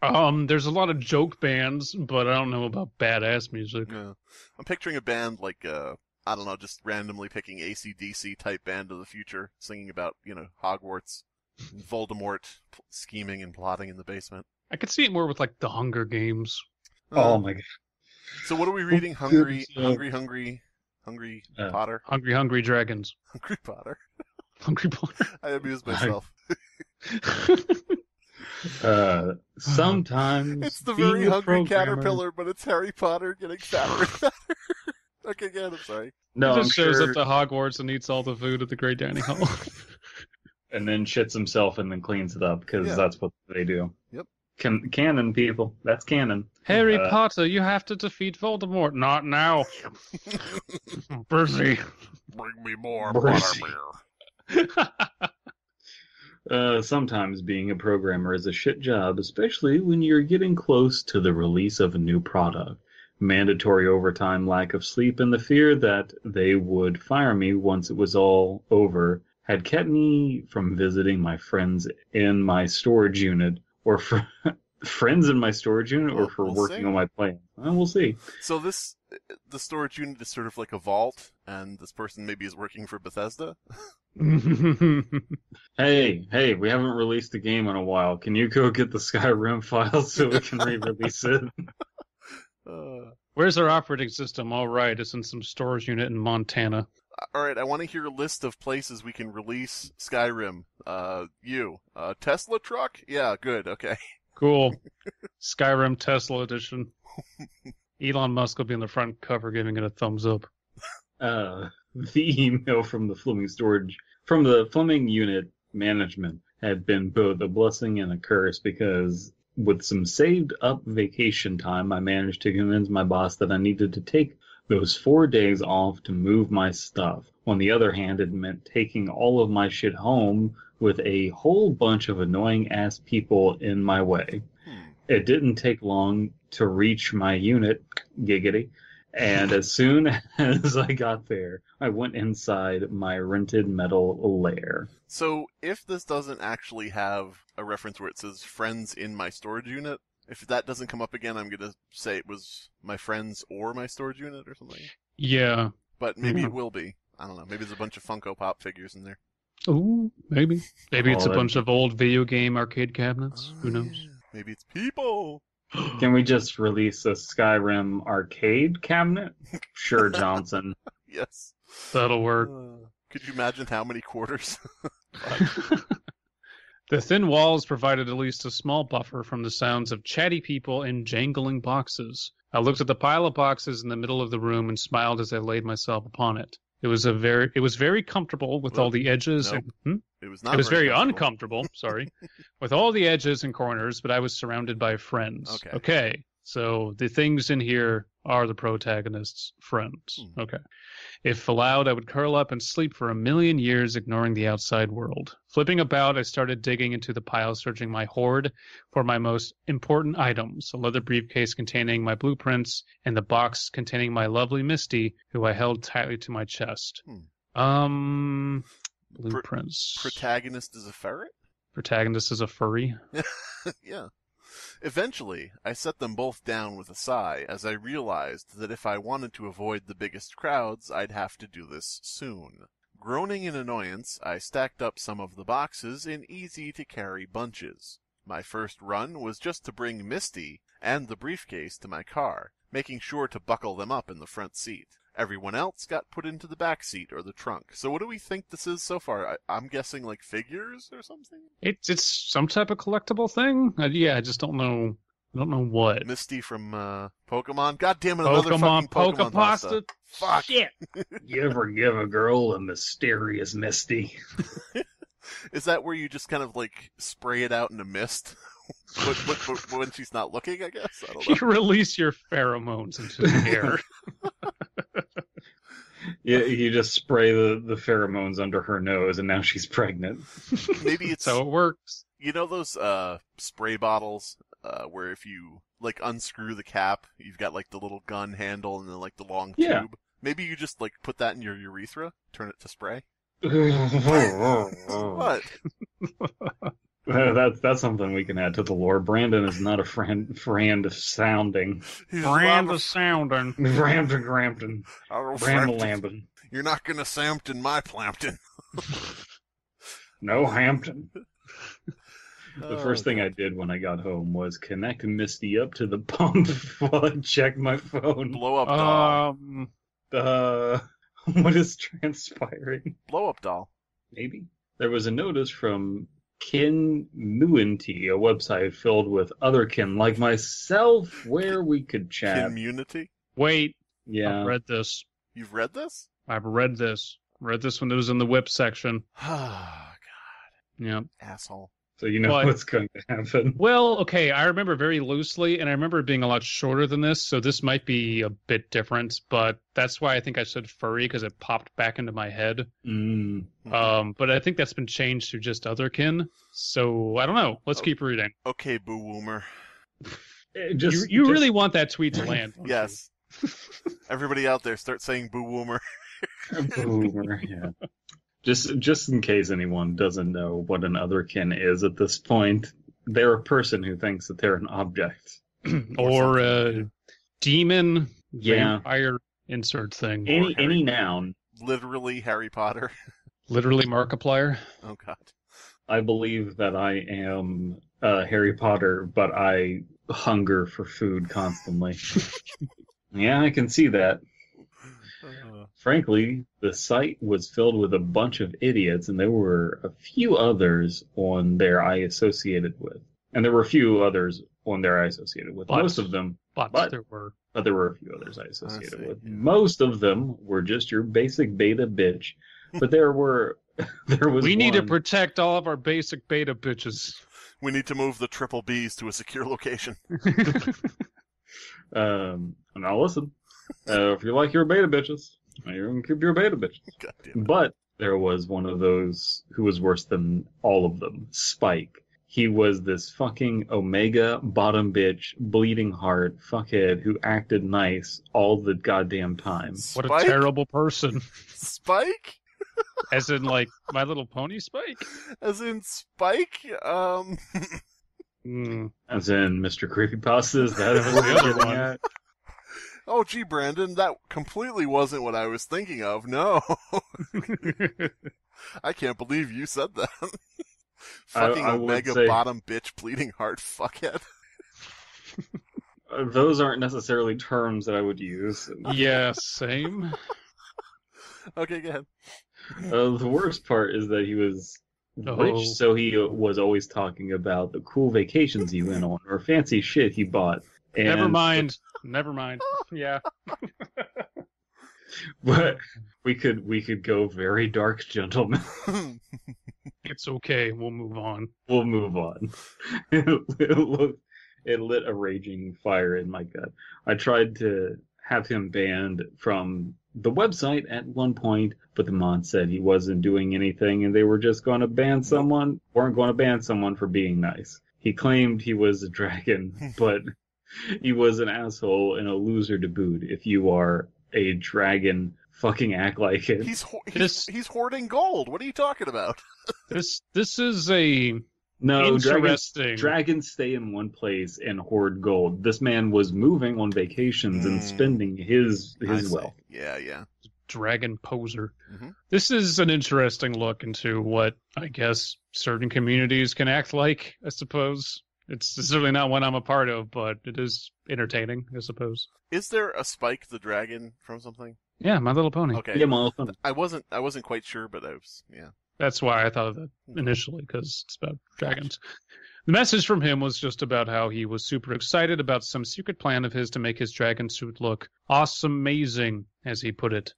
There's a lot of joke bands, but I don't know about badass music.
Yeah. I'm picturing a band like, I don't know, just randomly picking AC/DC type band of the future, singing about, you know, Hogwarts, Voldemort scheming and plotting in the basement.
I could see it more with like the Hunger Games.
Oh my god.
So what are we reading? Hungry
Uh,
Potter?
Hungry Dragons.
Hungry Potter.
Hungry Potter.
I amused myself.
Sometimes
It's the
being
very
a
hungry
programmer-
caterpillar, but it's Harry Potter getting fatter and fatter. Okay, again, I'm sorry.
No,
He
I'm
just shows
sure,
up to Hogwarts and eats all the food at the Great Dining Hall.
and then shits himself and then cleans it up because
Yeah.
that's what they do.
Yep.
Canon, people. That's canon.
Harry Potter, you have to defeat Voldemort. Not now. Busy.
Bring me more
Mercy.
butterbeer.
Sometimes being a programmer is a shit job, especially when you're getting close to the release of a new product. Mandatory overtime, lack of sleep, and the fear that they would fire me once it was all over had kept me from visiting my friends in my storage unit, or for friends in my storage unit, or for
We'll
working
see.
on my plan. Well, we'll see.
So the storage unit is sort of like a vault, and this person maybe is working for Bethesda?
Hey, we haven't released the game in a while. Can you go get the Skyrim files so we can re-release it?
Where's our operating system? All right, it's in some storage unit in Montana.
Alright, I want to hear a list of places we can release Skyrim. Tesla truck? Yeah, good, okay.
Cool. Skyrim Tesla edition. Elon Musk will be on the front cover giving it a thumbs up.
The email from the Fleming unit management had been both a blessing and a curse because with some saved up vacation time, I managed to convince my boss that I needed to take those 4 days off to move my stuff. On the other hand, it meant taking all of my shit home with a whole bunch of annoying ass people in my way. It didn't take long to reach my unit, giggity, and as soon as I got there, I went inside my rented metal lair.
So, if this doesn't actually have a reference where it says friends in my storage unit, if that doesn't come up again, I'm going to say it was my friends or my storage unit or something.
Yeah.
But maybe it will be. I don't know. Maybe there's a bunch of Funko Pop figures in there.
Ooh, maybe. Maybe it's a
Oh,
bunch of old video game arcade cabinets. Who knows?
Yeah. Maybe it's people.
Can we just release a Skyrim arcade cabinet? Sure, Johnson.
Yes.
That'll work.
Could you imagine how many quarters?
The thin walls provided at least a small buffer from the sounds of chatty people in jangling boxes. I looked at the pile of boxes in the middle of the room and smiled as I laid myself upon it. It was very comfortable with all the edges.
Nope. It was not.
It was very
comfortable.
uncomfortable, sorry, with all the edges and corners, but I was surrounded by friends. Okay. So the things in here are the protagonist's friends. Okay. If allowed, I would curl up and sleep for 1,000,000 years, ignoring the outside world. Flipping about, I started digging into the pile, searching my hoard for my most important items, a leather briefcase containing my blueprints and the box containing my lovely Misty, who I held tightly to my chest. Blueprints.
Protagonist is a ferret?
Protagonist is a furry.
Yeah. Eventually, I set them both down with a sigh as I realized that if I wanted to avoid the biggest crowds, I'd have to do this soon. Groaning in annoyance, I stacked up some of the boxes in easy-to-carry bunches. My first run was just to bring Misty and the briefcase to my car, making sure to buckle them up in the front seat. Everyone else got put into the back seat or the trunk. So what do we think this is so far? I'm guessing like figures or something?
It's some type of collectible thing. Yeah, I just don't know I don't know what.
Misty from Pokemon. God damn it, another fucking Pokemon pasta. Fuck.
Shit.
You ever give a girl a mysterious Misty?
Is that where you just kind of like spray it out in a mist but when she's not looking, I guess? I don't know.
You release your pheromones into the air.
Yeah, you just spray the pheromones under her nose, and now she's pregnant.
Maybe it's
so it works.
You know those spray bottles where if you like unscrew the cap, you've got like the little gun handle and then like the long tube. Maybe you just like put that in your urethra, turn it to spray. What?
That's something we can add to the lore. Brandon is not a friend of sounding.
Brand of sounding.
Brand of Grampton. Brand of Lambton.
You're not gonna Sampton my Plampton.
No Hampton. The first thing I did when I got home was connect Misty up to the pump while I checked my phone.
Blow up doll.
What is transpiring?
Blow up doll.
Maybe. There was a notice from Kinmuinty, a website filled with other kin like myself where we could chat.
Community?
Wait.
Yeah.
I've read this.
You've read this?
I've read this. Read this when it was in the whip section.
Oh, God.
Yeah.
Asshole.
So you know what's going to happen.
Well, okay, I remember very loosely, and I remember it being a lot shorter than this, so this might be a bit different, but that's why I think I said furry, because it popped back into my head. But I think that's been changed to just otherkin, so I don't know. Let's keep reading.
Okay, Boo Woomer.
You really want that tweet to land, don't
yes. Everybody out there, start saying Boo Woomer.
Boo Woomer, yeah. Just in case anyone doesn't know what an otherkin is at this point, they're a person who thinks that they're an object.
or a demon, vampire, insert thing.
Any noun.
Literally Harry Potter.
Literally Markiplier.
Oh, God.
I believe that I am Harry Potter, but I hunger for food constantly. Yeah, I can see that. Frankly, the site was filled with a bunch of idiots, and there were a few others on there I associated with. And there were a few others on there I associated with. Most of them, but there were a few others I associated with. Yeah. Most of them were just your basic beta bitch, but there was
We need to protect all of our basic beta bitches.
We need to move the triple Bs to a secure location.
Now listen, if you like your beta bitches, you're going to keep your beta bitches. But there was one of those who was worse than all of them, Spike. He was this fucking omega bottom bitch, bleeding heart fuckhead who acted nice all the goddamn time.
What a terrible person.
Spike?
As in, like, My Little Pony Spike?
As in Spike?
As in Mr. Creepypasta? Is that the other one?
Oh, gee, Brandon, that completely wasn't what I was thinking of. No. I can't believe you said that. Fucking omega bottom bitch bleeding heart fuckhead.
Those aren't necessarily terms that I would use.
Yeah, same.
Okay, go ahead.
The worst part is that he was rich, so he was always talking about the cool vacations he went on or fancy shit he bought. And
Never mind. Yeah.
But we could go very dark, gentlemen.
It's okay. We'll move on.
It lit a raging fire in my gut. I tried to have him banned from the website at one point, but the mod said he wasn't doing anything and they were just going to ban someone, weren't going to ban someone for being nice. He claimed he was a dragon, but he was an asshole and a loser to boot. If you are a dragon, fucking act like it.
He's hoarding gold. What are you talking about?
This is a interesting.
Dragons stay in one place and hoard gold. This man was moving on vacations and spending his wealth.
Yeah.
Dragon poser. Mm-hmm. This is an interesting look into what I guess certain communities can act like, I suppose. It's certainly not one I'm a part of, but it is entertaining, I suppose.
Is there a Spike the Dragon from something?
Yeah, My Little Pony.
Okay.
Yeah, My Little Pony.
I wasn't quite sure, but I was, yeah.
That's why I thought of that initially, because it's about dragons. The message from him was just about how he was super excited about some secret plan of his to make his dragon suit look awesome, amazing, as he put it.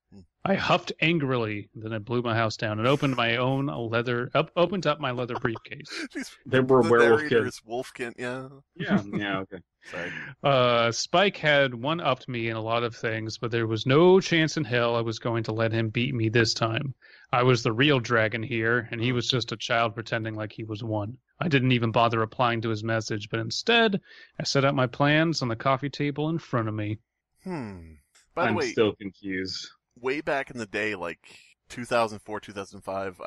I huffed angrily, then I blew my house down and opened my own opened up my leather briefcase.
There were werewolf kids.
Wolfkin, yeah.
Yeah, okay.
Sorry.
Spike had one-upped me in a lot of things, but there was no chance in hell I was going to let him beat me this time. I was the real dragon here, and he was just a child pretending like he was one. I didn't even bother replying to his message, but instead, I set out my plans on the coffee table in front of me.
By the
I'm
way,
still confused.
way back in the day, like 2004, 2005,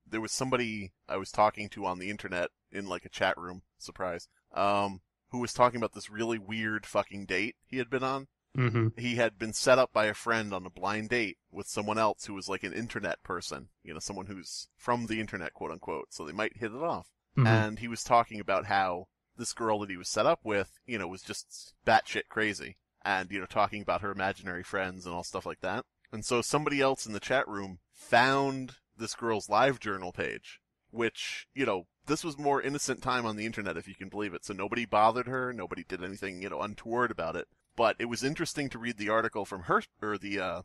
there was somebody I was talking to on the internet in like a chat room, surprise, who was talking about this really weird fucking date he had been on.
Mm-hmm.
He had been set up by a friend on a blind date with someone else who was like an internet person, someone who's from the internet, quote unquote, so they might hit it off.
Mm-hmm.
And he was talking about how this girl that he was set up with, was just batshit crazy. And, talking about her imaginary friends and all stuff like that. And so somebody else in the chat room found this girl's live journal page, which, this was more innocent time on the internet, if you can believe it. So nobody bothered her, nobody did anything, untoward about it. But it was interesting to read the article from her, or the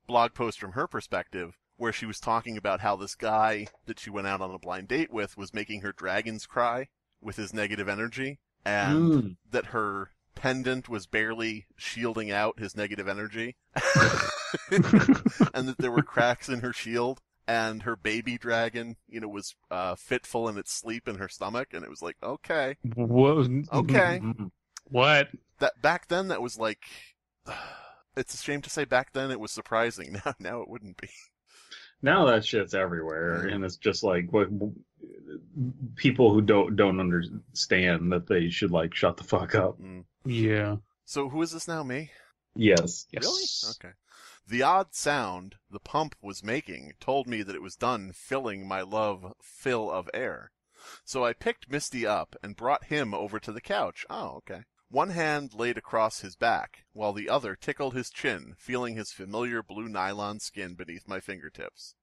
blog post from her perspective, where she was talking about how this guy that she went out on a blind date with was making her dragons cry with his negative energy, and that her pendant was barely shielding out his negative energy, and that there were cracks in her shield, and her baby dragon, was fitful in its sleep in her stomach, and it was like, okay.
Whoa.
Okay.
What?
That back then, that was like, it's a shame to say back then it was surprising. Now it wouldn't be.
Now that shit's everywhere, and it's just like what people who don't understand that they should like shut the fuck up.
Yeah.
So who is this now? Me?
Yes.
Really? Okay. The odd sound the pump was making told me that it was done filling my love fill of air. So I picked Misty up and brought him over to the couch. Oh, okay. One hand laid across his back, while the other tickled his chin, feeling his familiar blue nylon skin beneath my fingertips.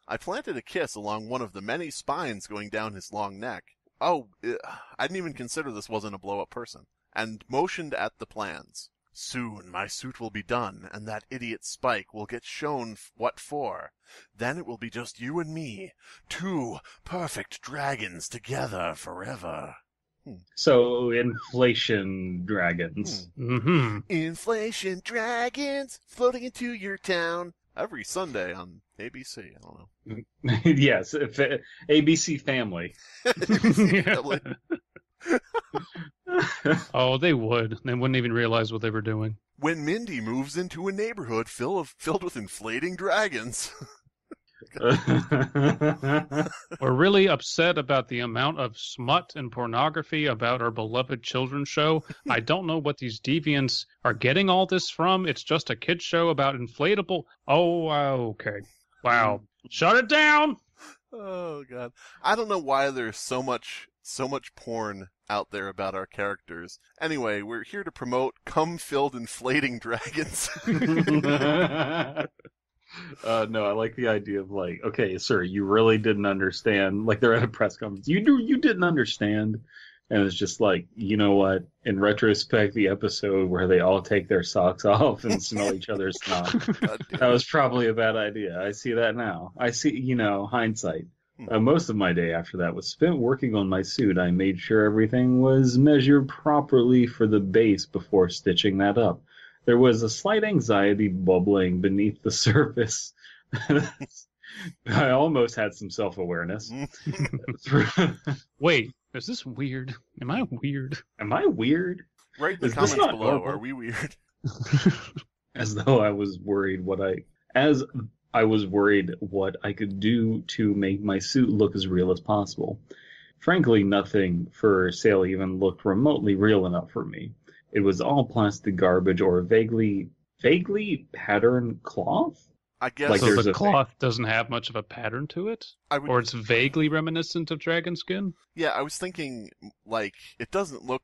I planted a kiss along one of the many spines going down his long neck. Oh, I didn't even consider this wasn't a blow-up person. And motioned at the plans. Soon my suit will be done, and that idiot Spike will get shown what for. Then it will be just you and me, two perfect dragons together forever.
So, inflation dragons.
Mm-hmm.
Inflation dragons floating into your town. Every Sunday on ABC. I don't know.
Yes, ABC Family.
ABC Family.
Oh, they would. They wouldn't even realize what they were doing.
When Mindy moves into a neighborhood filled with inflating dragons.
We're really upset about the amount of smut and pornography about our beloved children's show. I don't know what these deviants are getting all this from. It's just a kid's show about inflatable. Oh, okay. Wow. Shut it down!
Oh, God. I don't know why there's so much porn out there about our characters. Anyway, we're here to promote cum-filled inflating dragons.
No, I like the idea of like, okay, sir, you really didn't understand. Like they're at a press conference. You didn't understand. And it's just like, you know what? In retrospect, the episode where they all take their socks off and smell each other's snot. That was probably a bad idea. I see that now. I see, hindsight. Most of my day after that was spent working on my suit. I made sure everything was measured properly for the base before stitching that up. There was a slight anxiety bubbling beneath the surface. I almost had some self-awareness.
Wait, is this weird? Am I weird?
Am I weird?
Write in the comments below. Are we weird?
As though I was worried what I could do to make my suit look as real as possible. Frankly, nothing for sale even looked remotely real enough for me. It was all plastic garbage or vaguely patterned cloth.
I guess
Like
So
there's
the
a
cloth doesn't have much of a pattern to it? Or it's vaguely reminiscent of dragon skin?
Yeah, I was thinking, like, it doesn't look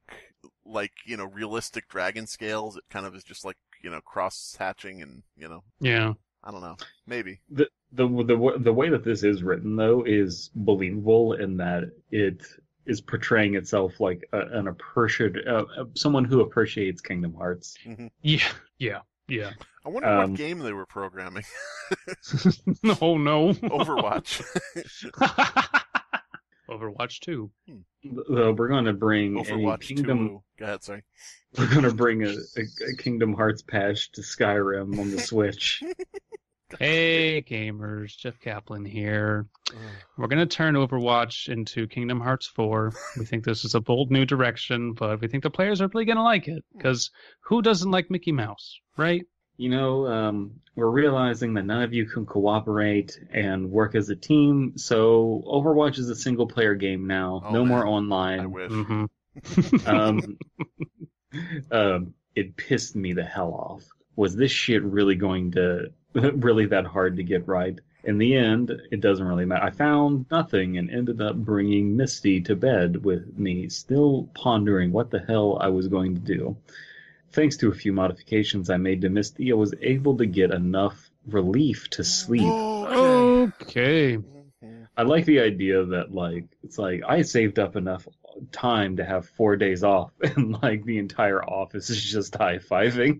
like, realistic dragon scales. It kind of is just like, cross-hatching and,
Yeah.
I don't know. Maybe.
The way that this is written, though, is believable in that is portraying itself like an someone who appreciates Kingdom Hearts.
Mhm.
Yeah.
I wonder what game they were programming.
Oh no.
Overwatch.
Overwatch 2.
We're going to bring
Overwatch
a Kingdom.
2. Go ahead, sorry.
We're going to bring a Kingdom Hearts patch to Skyrim on the Switch.
Hey gamers, Jeff Kaplan here. We're going to turn Overwatch into Kingdom Hearts 4. We think this is a bold new direction, but we think the players are really going to like it. Because who doesn't like Mickey Mouse, right?
You know, we're realizing that none of you can cooperate and work as a team, so Overwatch is a single-player game now.
Oh,
no
man.
more online.
I wish.
It pissed me the hell off. Was this shit really really that hard to get right? In the end, it doesn't really matter. I found nothing and ended up bringing Misty to bed with me, still pondering what the hell I was going to do. Thanks to a few modifications I made to Misty, I was able to get enough relief to sleep.
Okay.
I like the idea that, it's like I saved up enough time to have 4 days off, and, the entire office is just high-fiving.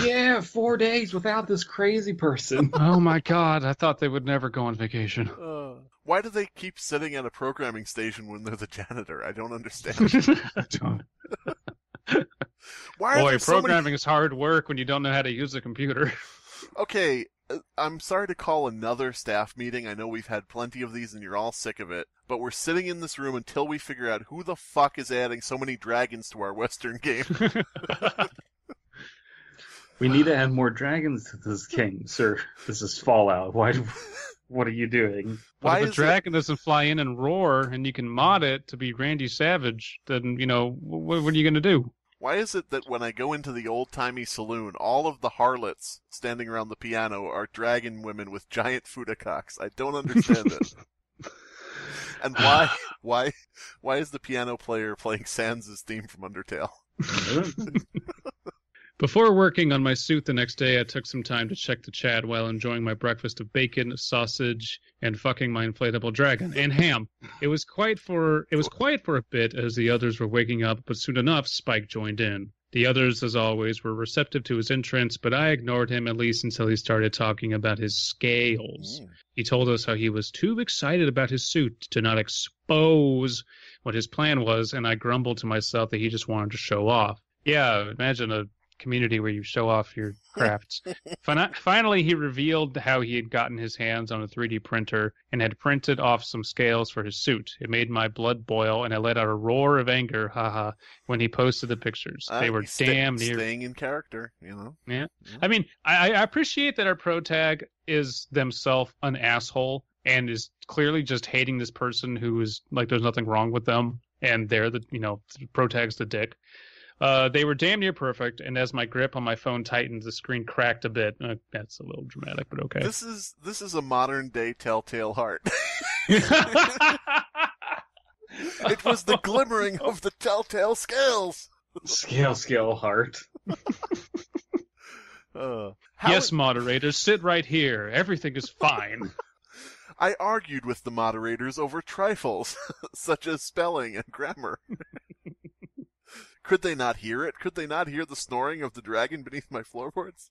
Yeah, 4 days without this crazy person.
Oh my god, I thought they would never go on vacation.
Why do they keep sitting at a programming station when they're the janitor? I don't understand. Why are
Boy,
there so
programming is hard work when you don't know how to use a computer.
Okay, I'm sorry to call another staff meeting. I know we've had plenty of these and you're all sick of it, but we're sitting in this room until we figure out who the fuck is adding so many dragons to our Western game.
We need to add more dragons to this game, sir. This is Fallout. What are you doing?
Why if a dragon doesn't fly in and roar and you can mod it to be Randy Savage, then, what are you going to do?
Why is it that when I go into the old-timey saloon, all of the harlots standing around the piano are dragon women with giant fudacocks? I don't understand it. And why is the piano player playing Sans' theme from Undertale?
Before working on my suit the next day, I took some time to check the chat while enjoying my breakfast of bacon, sausage, and fucking my inflatable dragon and ham. It was quiet for a bit as the others were waking up, but soon enough, Spike joined in. The others, as always, were receptive to his entrance, but I ignored him at least until he started talking about his scales. He told us how he was too excited about his suit to not expose what his plan was, and I grumbled to myself that he just wanted to show off. Yeah, imagine a community where you show off your crafts. Finally, he revealed how he had gotten his hands on a 3D printer and had printed off some scales for his suit. It made my blood boil, and I let out a roar of anger, haha, when he posted the pictures. They were damn near
staying in character,
Yeah. I mean, I appreciate that our pro tag is themselves an asshole and is clearly just hating this person who is like there's nothing wrong with them, and they're the pro tag's the dick. They were damn near perfect, and as my grip on my phone tightened, the screen cracked a bit. That's a little dramatic, but okay.
This is a modern day Telltale Heart. It was the glimmering of the Telltale Scales.
Scale heart.
Yes, moderators, sit right here. Everything is fine.
I argued with the moderators over trifles, such as spelling and grammar. Could they not hear it? Could they not hear the snoring of the dragon beneath my floorboards?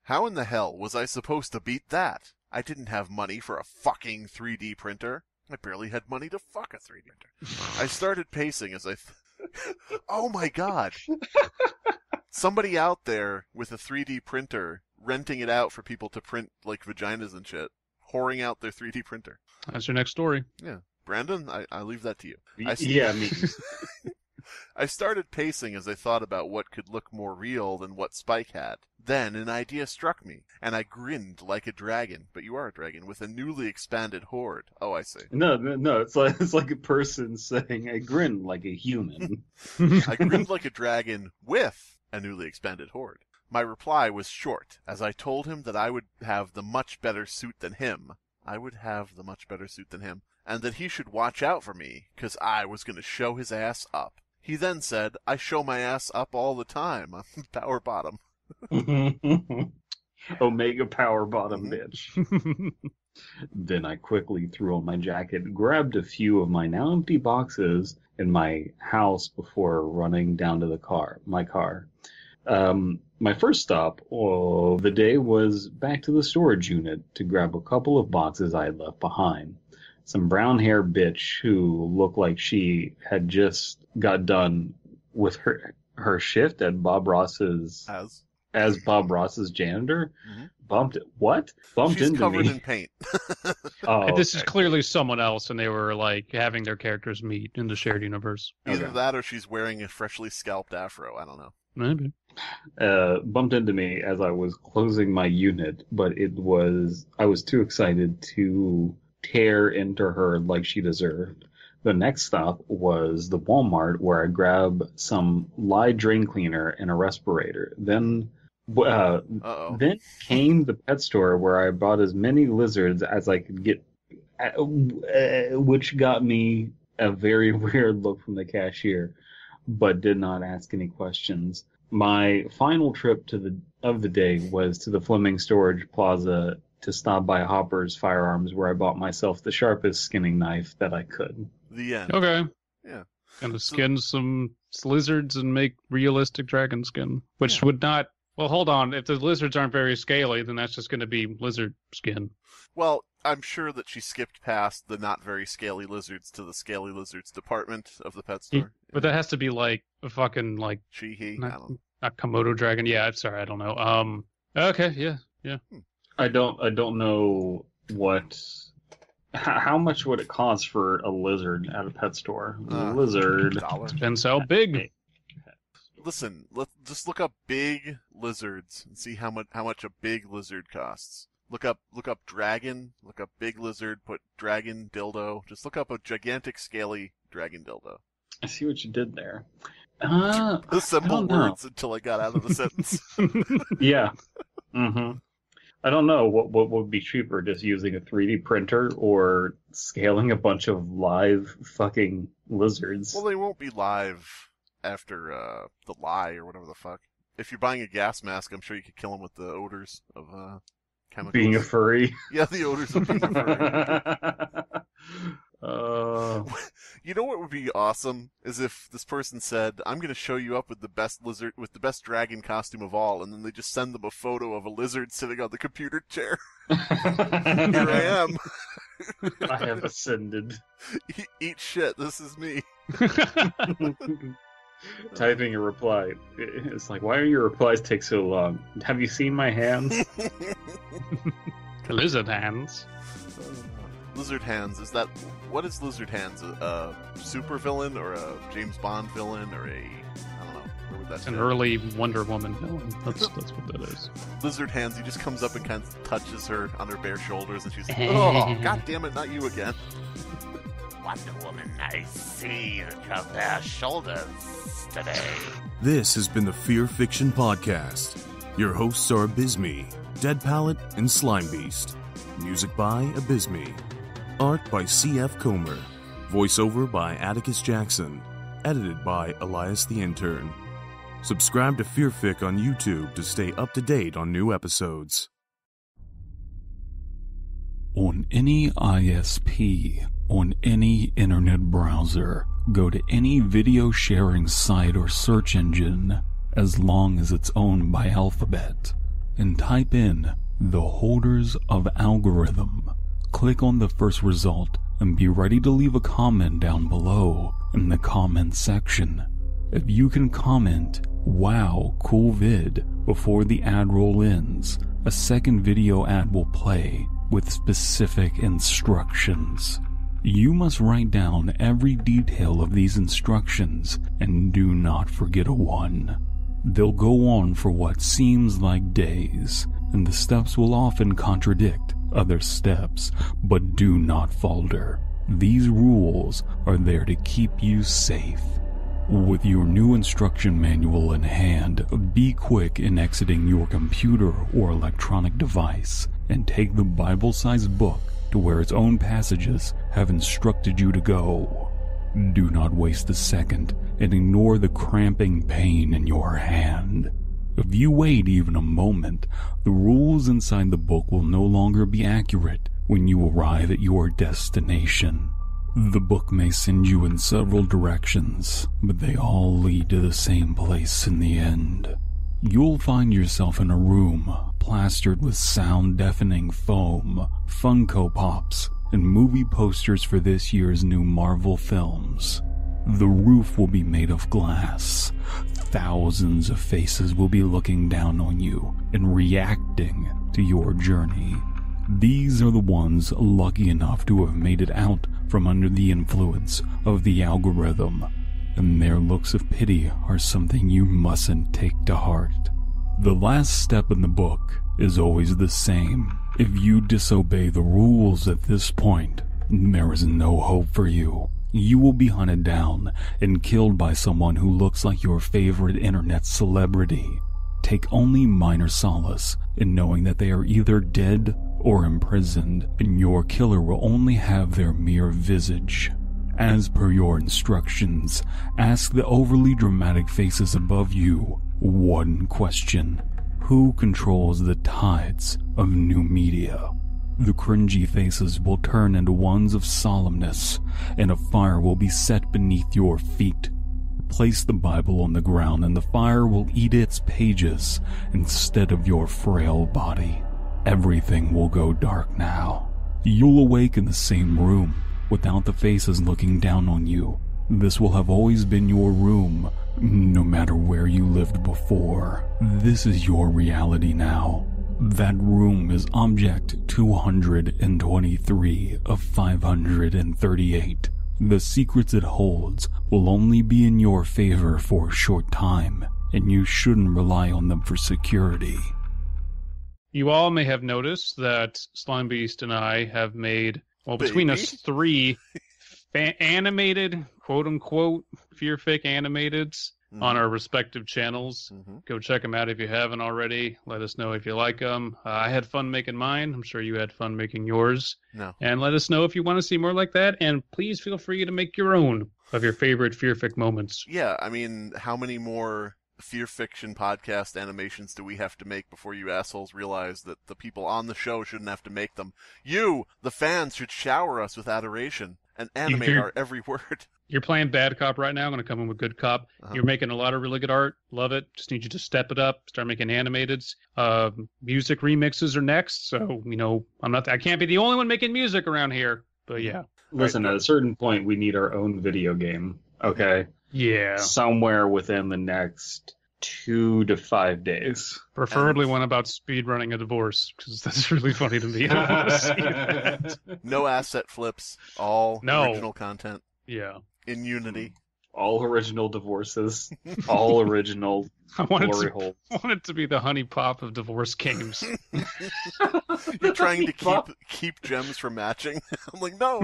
How in the hell was I supposed to beat that? I didn't have money for a fucking 3D printer. I barely had money to fuck a 3D printer. I started pacing as oh my god. Somebody out there with a 3D printer renting it out for people to print like vaginas and shit. Whoring out their 3D printer.
That's your next story.
Yeah. Brandon, I leave that to you.
Me.
I started pacing as I thought about what could look more real than what Spike had. Then an idea struck me, and I grinned like a dragon, but you are a dragon, with a newly expanded horde. Oh, I see.
No, it's like a person saying, I grin like a human.
I grinned like a dragon with a newly expanded horde. My reply was short, as I told him that I would have the much better suit than him. And that he should watch out for me, 'cause I was going to show his ass up. He then said, I show my ass up all the time. I'm power bottom.
Omega power bottom, bitch. Then I quickly threw on my jacket, grabbed a few of my now empty boxes in my house before running down to my car. My first stop of the day was back to the storage unit to grab a couple of boxes I had left behind. Some brown-haired bitch who looked like she had just got done with her shift at Bob Ross's as Bob Ross's janitor.
Mm-hmm.
Bumped
She's
into
covered
me.
in paint.
Oh,
This is clearly someone else, and they were like having their characters meet in the shared universe.
Either
Okay.
that or she's wearing a freshly scalped afro. I don't know.
Maybe.
Bumped into me as I was closing my unit, but I was too excited to tear into her like she deserved. The next stop was the Walmart, where I grabbed some lye drain cleaner and a respirator. Then came the pet store, where I bought as many lizards as I could get, which got me a very weird look from the cashier, but did not ask any questions. My final trip of the day was to the Fleming Storage Plaza to stop by Hopper's Firearms, where I bought myself the sharpest skinning knife that I could.
The end.
Okay.
Yeah.
Gonna skin some lizards and make realistic dragon skin, which would not. Well, hold on. If the lizards aren't very scaly, then that's just going to be lizard skin.
Well, I'm sure that she skipped past the not very scaly lizards to the scaly lizards department of the pet store.
But that has to be like a fucking like
He. I don't know.
not Komodo dragon. Yeah, I'm sorry, I don't know. Okay, yeah.
I don't know how much would it cost for a lizard at a pet store? Lizard.
$1.
Depends how big.
Listen, just look up big lizards and see how much a big lizard costs. Look up dragon, look up big lizard, put dragon dildo. Just look up a gigantic scaly dragon dildo.
I see what you did there.
Assemble words until I got out of the sentence.
Yeah. Mm-hmm. I don't know what would be cheaper, just using a 3D printer or scaling a bunch of live fucking lizards.
Well, they won't be live after the lie or whatever the fuck. If you're buying a gas mask, I'm sure you could kill them with the odors of chemicals.
Being a furry.
Yeah, the odors of being a furry. You know what would be awesome is if this person said, "I'm going to show you up with the best lizard, with the best dragon costume of all," and then they just send them a photo of a lizard sitting on the computer chair. Here I am.
I have ascended.
Eat shit. This is me.
Typing a reply. It's like, why do your replies take so long? Have you seen my hands?
Lizard hands.
Lizard Hands, what is Lizard Hands? A super villain or a James Bond villain or I don't know, where would that
An
fit?
early Wonder Woman villain. That's what that is.
Lizard Hands, he just comes up and kind of touches her on her bare shoulders and she's like, oh, god damn it, not you again.
Wonder Woman, I see your bare shoulders today.
This has been the Fear Fiction Podcast. Your hosts are Abysmii, Dead Palette, and Slimebeast. Music by Abysmii. Art by C.F. Comer. Voiceover by Atticus Jackson. Edited by Elias the Intern. Subscribe to Fearfic on YouTube to stay up to date on new episodes.
On any ISP, on any internet browser, go to any video sharing site or search engine, as long as it's owned by Alphabet, and type in the holders of algorithm. Click on the first result and be ready to leave a comment down below in the comment section. If you can comment, "Wow, cool vid," before the ad roll ends, a second video ad will play with specific instructions. You must write down every detail of these instructions and do not forget a one. They'll go on for what seems like days, and the steps will often contradict other steps, but do not falter. These rules are there to keep you safe. With your new instruction manual in hand, be quick in exiting your computer or electronic device and take the Bible-sized book to where its own passages have instructed you to go. Do not waste a second and ignore the cramping pain in your hand. If you wait even a moment, the rules inside the book will no longer be accurate when you arrive at your destination. The book may send you in several directions, but they all lead to the same place in the end. You'll find yourself in a room plastered with sound-deafening foam, Funko Pops, and movie posters for this year's new Marvel films. The roof will be made of glass. Thousands of faces will be looking down on you and reacting to your journey. These are the ones lucky enough to have made it out from under the influence of the algorithm, and their looks of pity are something you mustn't take to heart. The last step in the book is always the same. If you disobey the rules at this point, there is no hope for you. You will be hunted down and killed by someone who looks like your favorite internet celebrity. Take only minor solace in knowing that they are either dead or imprisoned, and your killer will only have their mere visage. As per your instructions, ask the overly dramatic faces above you one question: who controls the tides of new media? The cringy faces will turn into ones of solemnness, and a fire will be set beneath your feet. Place the Bible on the ground, and the fire will eat its pages instead of your frail body. Everything will go dark now. You'll awake in the same room, without the faces looking down on you. This will have always been your room, no matter where you lived before. This is your reality now. That room is object 223 of 538. The secrets it holds will only be in your favor for a short time, and you shouldn't rely on them for security.
You all may have noticed that Slimebeast and I have made, well, between us three animated, quote-unquote, Fearfic animateds on our respective channels. Go check them out if you haven't already. Let us know if you like them. I had fun making mine. I'm sure you had fun making yours.
No.
And let us know if you want to see more like that. And please feel free to make your own of your favorite Fearfic moments.
Yeah, I mean, how many more Fear Fiction podcast animations do we have to make before you assholes realize that the people on the show shouldn't have to make them? You, the fans, should shower us with adoration and animate our every word.
You're playing bad cop right now. I'm going to come in with good cop. You're making a lot of really good art. Love it. Just need you to step it up. Start making animateds. Music remixes are next. So, I can't be the only one making music around here. But yeah.
Listen, at a certain point, we need our own video game. Okay?
Yeah.
Somewhere within the next 2 to 5 days.
Preferably one about speedrunning a divorce, because that's really funny to me. I want to see that.
No asset flips. All original content.
Yeah.
In Unity.
All original divorces. All original glory holes.
I want it to be the honey pop of divorce games.
You're trying to keep gems from matching. I'm like, no.